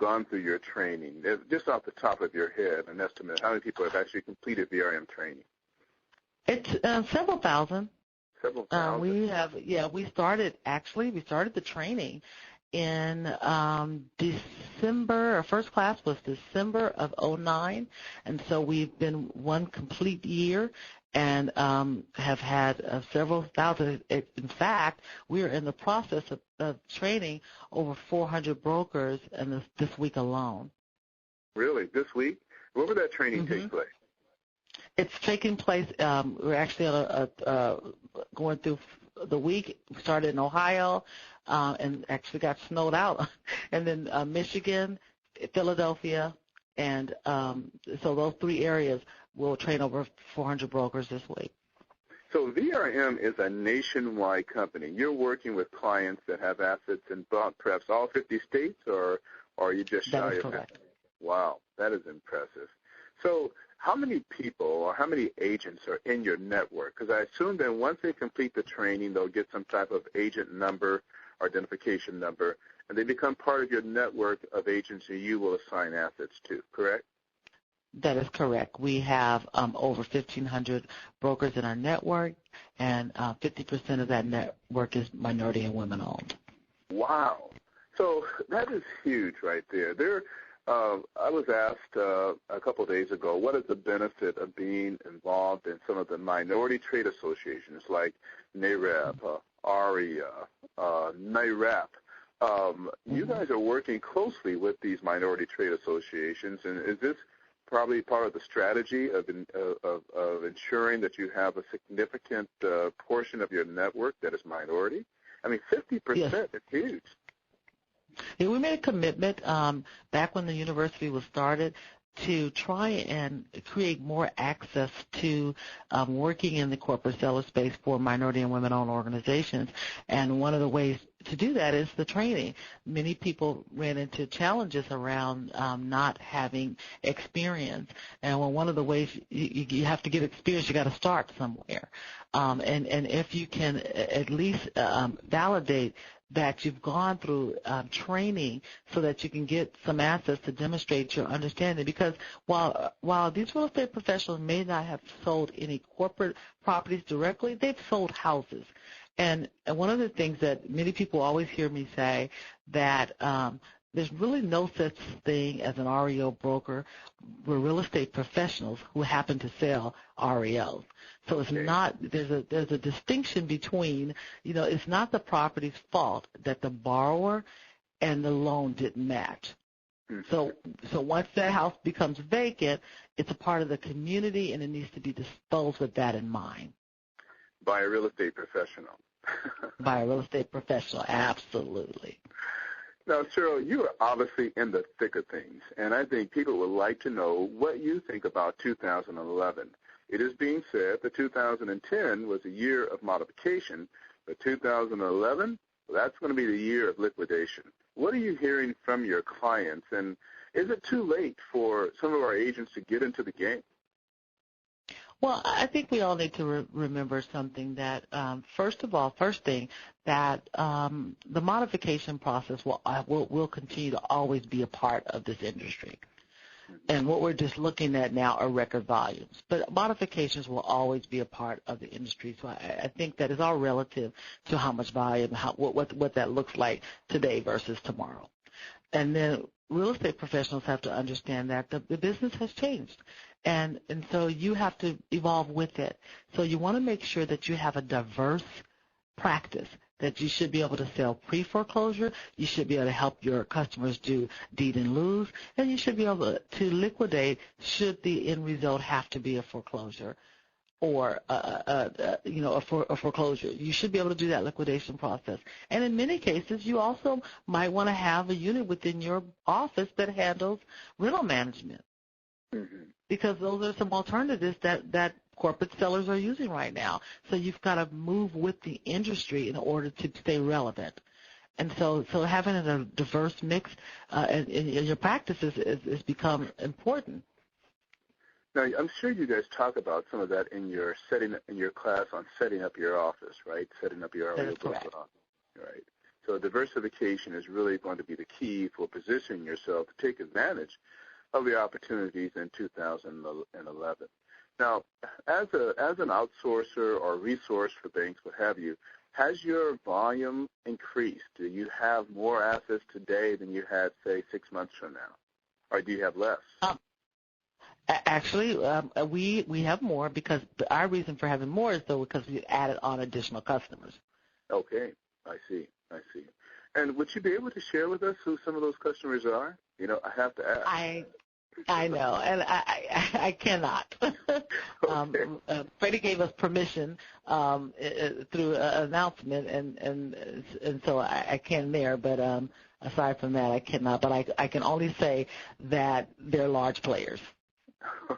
gone through your training? Just off the top of your head, an estimate, how many people have actually completed VRM training? It's several thousand. Several thousand? We started the training in December. Our first class was December of '09, and so we've been one complete year and have had several thousand. In fact, we are in the process of training over 400 brokers in this week alone. Really? This week? Where will that training take place? It's taking place. We're actually going through the week. We started in Ohio and actually got snowed out, and then Michigan, Philadelphia, and so those three areas will train over 400 brokers this week. So VRM is a nationwide company. You're working with clients that have assets in perhaps all 50 states, or are you just shy of that? Wow, that is impressive. So how many people or how many agents are in your network? Because I assume that once they complete the training, they'll get some type of agent number, identification number, and they become part of your network of agents who you will assign assets to, correct? That is correct. We have over 1,500 brokers in our network, and 50% of that network is minority and women-owned. Wow. So that is huge right there. I was asked a couple of days ago, what is the benefit of being involved in some of the minority trade associations like NAREP, ARIA, NIRAP? You guys are working closely with these minority trade associations, and is this probably part of the strategy of ensuring that you have a significant portion of your network that is minority? I mean, 50% is huge. Yeah, we made a commitment back when the university was started to try and create more access to working in the corporate seller space for minority and women-owned organizations. And one of the ways to do that is the training. Many people ran into challenges around not having experience. And one of the ways you have to get experience, you got to start somewhere. And if you can at least validate that you've gone through training so that you can get some assets to demonstrate your understanding. Because while these real estate professionals may not have sold any corporate properties directly, they've sold houses. And one of the things that many people always hear me say that there's really no such thing as an REO broker. We're real estate professionals who happen to sell REOs. So it's not, there's a distinction between, it's not the property's fault that the borrower and the loan didn't match. So once that house becomes vacant, it's a part of the community and it needs to be disposed with that in mind. By a real estate professional. By a real estate professional, absolutely. Now, Cheryl, you are obviously in the thick of things, and I think people would like to know what you think about 2011. It is being said that 2010 was a year of modification, but 2011, that's going to be the year of liquidation. What are you hearing from your clients, and is it too late for some of our agents to get into the game? Well, I think we all need to remember something that, first thing, that the modification process will continue to always be a part of this industry. And what we're just looking at now are record volumes. But modifications will always be a part of the industry. So I think that is all relative to how much volume, what that looks like today versus tomorrow. And then real estate professionals have to understand that the business has changed. And so you have to evolve with it. So you want to make sure that you have a diverse practice, that you should be able to sell pre-foreclosure, you should be able to help your customers do deed in lieu, and you should be able to liquidate should the end result have to be a foreclosure or a foreclosure. You should be able to do that liquidation process. And in many cases, you also might want to have a unit within your office that handles rental management. Mm-hmm. Because those are some alternatives that corporate sellers are using right now. So you've got to move with the industry in order to stay relevant. And so having a diverse mix in your practices has become important. Now, I'm sure you guys talk about some of that in your class on setting up your office, right? Setting up your REO office, right? So diversification is really going to be the key for positioning yourself to take advantage of the opportunities in 2011. Now, as an outsourcer or resource for banks, what have you, has your volume increased? Do you have more assets today than you had, say, 6 months from now? Or do you have less? Actually, we have more because our reason for having more is because we added on additional customers. Okay, I see. And would you be able to share with us who some of those customers are? You know, I have to ask. I know, and I cannot. Okay. Freddie gave us permission through an announcement, and so I can there. But aside from that, I cannot. But I can only say that they're large players.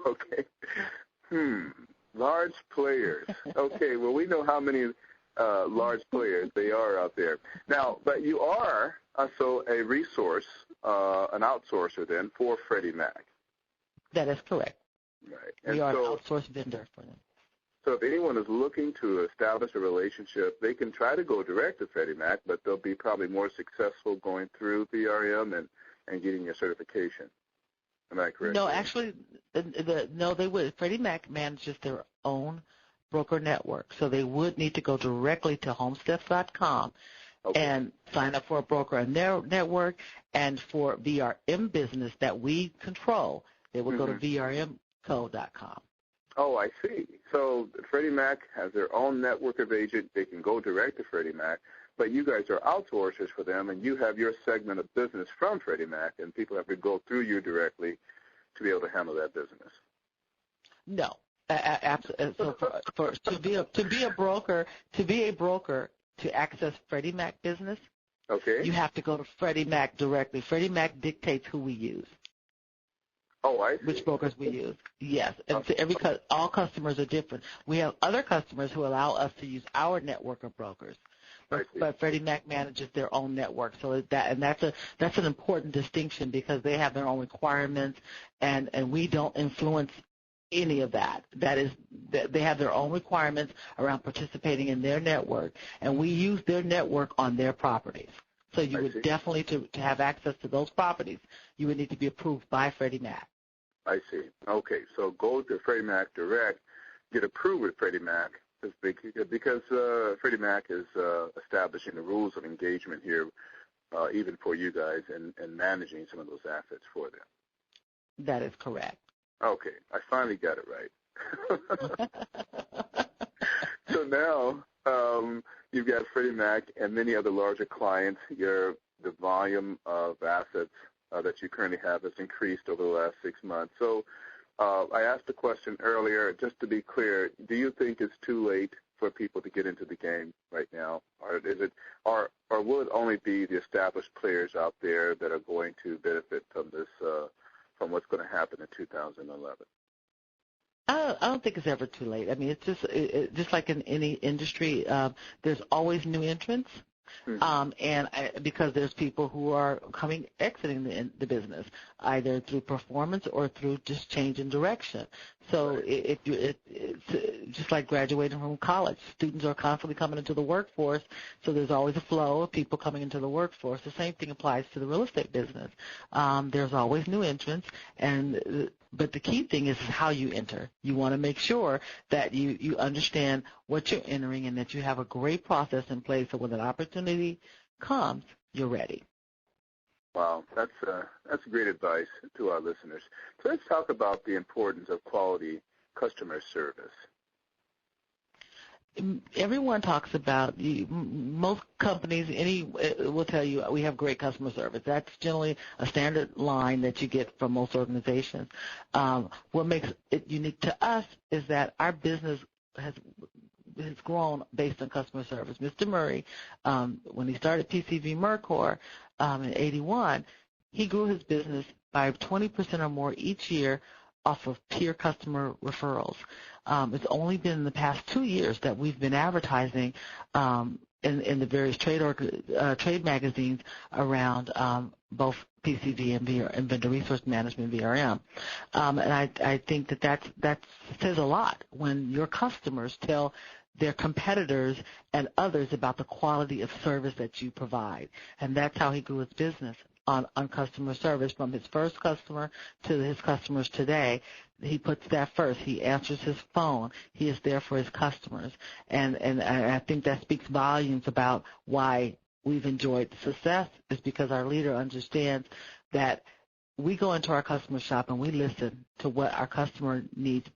Okay. Large players. Okay. Well, we know how many large players they are out there. Now, but you are also a resource, an outsourcer then for Freddie Mac. That is correct. Right. And we are an outsourced vendor for them. So if anyone is looking to establish a relationship, they can try to go direct to Freddie Mac, but they'll be probably more successful going through VRM and getting your certification. Am I correct? No, actually, no, they would. Freddie Mac manages their own broker network, so they would need to go directly to homesteps.com and sign up for a broker on their network, and for VRM business that we control, they would go to vrmco.com. Oh, I see. So Freddie Mac has their own network of agents. They can go direct to Freddie Mac, but you guys are outsourcers for them, and you have your segment of business from Freddie Mac, and people have to go through you directly to be able to handle that business. No. So to be a broker, to access Freddie Mac business, you have to go to Freddie Mac directly. Freddie Mac dictates who we use. Oh, I see. Which brokers we use. Yes, and all customers are different. We have other customers who allow us to use our network of brokers, but Freddie Mac manages their own network. So that's an important distinction because they have their own requirements, and we don't influence any of that. They have their own requirements around participating in their network, and we use their network on their properties. So you would definitely, to have access to those properties, you would need to be approved by Freddie Mac. I see. Okay, so go to Freddie Mac direct, get approved with Freddie Mac, because Freddie Mac is establishing the rules of engagement here, even for you guys, and managing some of those assets for them. That is correct. Okay, I finally got it right. So now you've got Freddie Mac and many other larger clients. The volume of assets that you currently have has increased over the last 6 months. So I asked the question earlier, just to be clear, do you think it's too late for people to get into the game right now? Or will it only be the established players out there that are going to benefit from this, from what's going to happen in 2011? I don't think it's ever too late. I mean, it's just like in any industry, there's always new entrants. Because there's people who are exiting the business, either through performance or through just change in direction. So it's just like graduating from college. Students are constantly coming into the workforce, so there's always a flow of people coming into the workforce. The same thing applies to the real estate business. There's always new entrants, but the key thing is how you enter. You want to make sure that you understand what you're entering and that you have a great process in place so when an opportunity comes, you're ready. Wow, that's great advice to our listeners. So let's talk about the importance of quality customer service. Everyone talks about, most companies will tell you we have great customer service. That's generally a standard line that you get from most organizations. What makes it unique to us is that our business has grown based on customer service. Mr. Murray, when he started PCV Mercor in 81, he grew his business by 20% or more each year off of peer customer referrals. It's only been in the past 2 years that we've been advertising in the various trade magazines around both PCV and vendor resource management, VRM. And I think that says a lot when your customers tell their competitors and others about the quality of service that you provide. And that's how he grew his business on customer service, from his first customer to his customers today. He puts that first. He answers his phone. He is there for his customers. And I think that speaks volumes about why we've enjoyed success, is because our leader understands that we go into our customer shop and we listen to what our customer need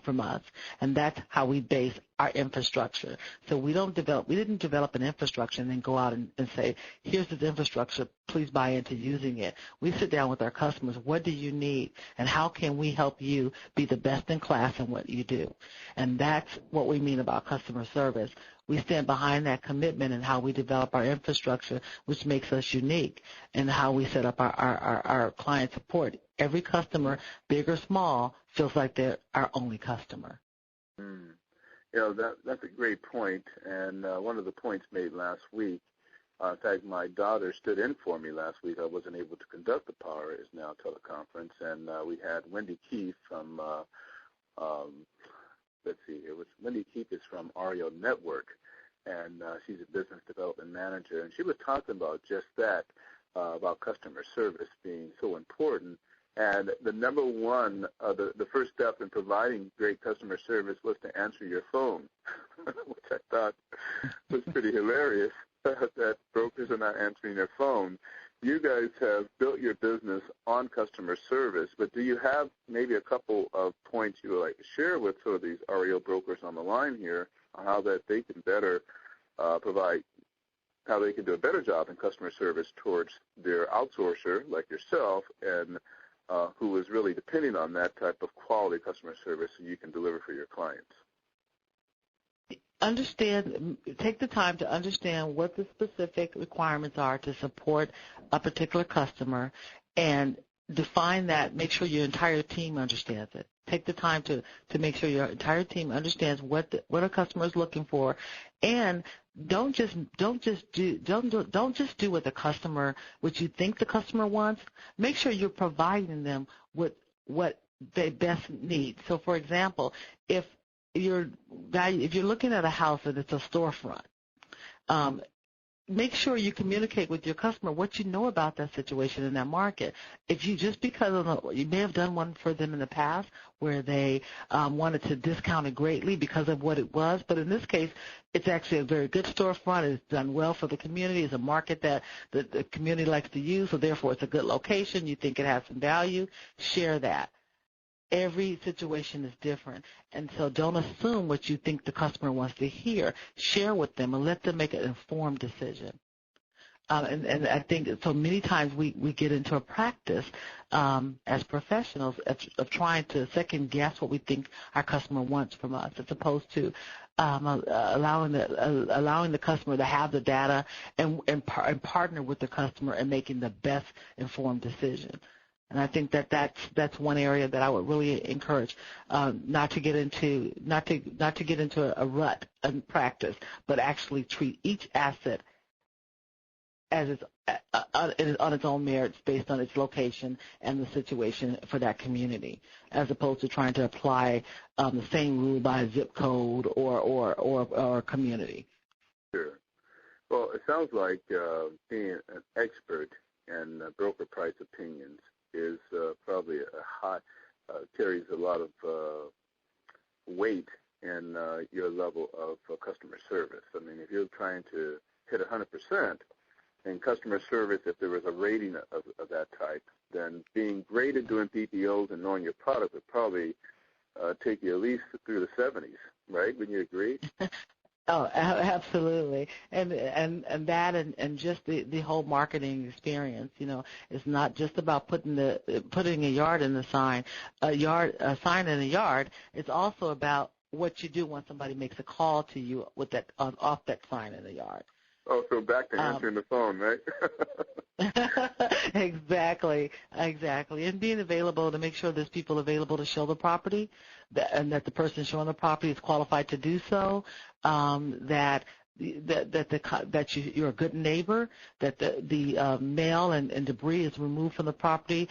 from us, and that's how we base our infrastructure. So we didn't develop an infrastructure and then go out and say, here's this infrastructure, please buy into using it. We sit down with our customers, what do you need, and how can we help you be the best in class in what you do? And that's what we mean about customer service. We stand behind that commitment in how we develop our infrastructure, which makes us unique, and how we set up our client support. Every customer, big or small, feels like they're our only customer. That's a great point, and one of the points made last week, in fact, my daughter stood in for me last week. I wasn't able to conduct the Power Is Now teleconference, and we had Wendy Keefe from, Wendy Keefe is from Ario Network, and she's a business development manager, and she was talking about just that, about customer service being so important. And the number one, the first step in providing great customer service was to answer your phone, which I thought was pretty hilarious, that brokers are not answering their phone. You guys have built your business on customer service, but do you have maybe a couple of points you would like to share with some of these REO brokers on the line here on how that they can better how they can do a better job in customer service towards their outsourcer like yourself, and who is really depending on that type of quality customer service so you can deliver for your clients? Take the time to understand what the specific requirements are to support a particular customer, and define that. Make sure your entire team understands it. Take the time to make sure your entire team understands what a customer is looking for, and don't just do what you think the customer wants. Make sure you're providing them with what they best need. So, for example, if you're looking at a house and it's a storefront, make sure you communicate with your customer what you know about that situation in that market. If you you may have done one for them in the past where they wanted to discount it greatly because of what it was, but in this case, it's actually a very good storefront. It's done well for the community. It's a market that the community likes to use, so therefore it's a good location. You think it has some value. Share that. Every situation is different, and so don't assume what you think the customer wants to hear. Share with them and let them make an informed decision. And I think so many times we get into a practice as professionals of trying to second-guess what we think our customer wants from us, as opposed to allowing the customer to have the data and partner with the customer in making the best informed decision. And I think that's one area that I would really encourage not to get into a rut in practice, but actually treat each asset as on its own merits based on its location and the situation for that community, as opposed to trying to apply the same rule by a zip code or community. Sure. Well, it sounds like being an expert in broker price opinions is probably carries a lot of weight in your level of customer service. I mean, if you're trying to hit 100% in customer service, if there was a rating of that type, then being great at doing PPOs and knowing your product would probably take you at least through the 70s, right? Wouldn't you agree? Oh, absolutely, and that and just the whole marketing experience. It's not just about putting a sign in a yard. It's also about what you do when somebody makes a call to you with that off that sign in the yard. Oh, so back to answering the phone, right? Exactly, and being available to make sure there's people available to show the property, and that the person showing the property is qualified to do so, that you're a good neighbor, that the mail and debris is removed from the property